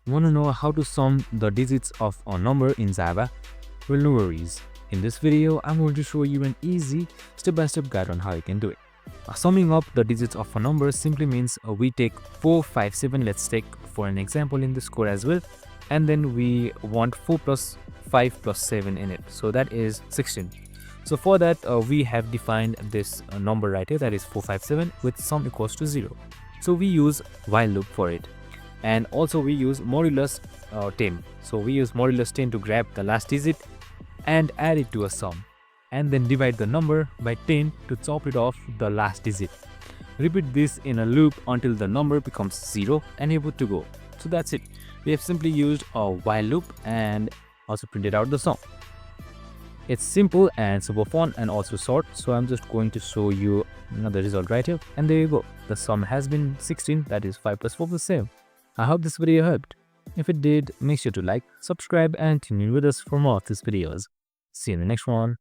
Want to know how to sum the digits of a number in Java? Well, no worries. In this video, I'm going to show you an easy step-by-step guide on how you can do it. Summing up the digits of a number simply means we take 4, 5, 7. Let's take for an example in this code as well. And then we want 4 plus 5 plus 7 in it. So that is 16. So for that, we have defined this number right here, that is 457 with sum equals to 0. So we use while loop for it. And also we use modulus 10. So we use modulus 10 to grab the last digit and add it to a sum, and then divide the number by 10 to chop it off the last digit. Repeat this in a loop until the number becomes 0 and you're good to go. So that's it. We have simply used a while loop and also printed out the sum. It's simple and super fun and also short, so I'm just going to show you the result right here, and there you go. The sum has been 16, that is 5 plus 4 plus 7. I hope this video helped. If it did, make sure to like, subscribe and tune in with us for more of these videos. See you in the next one.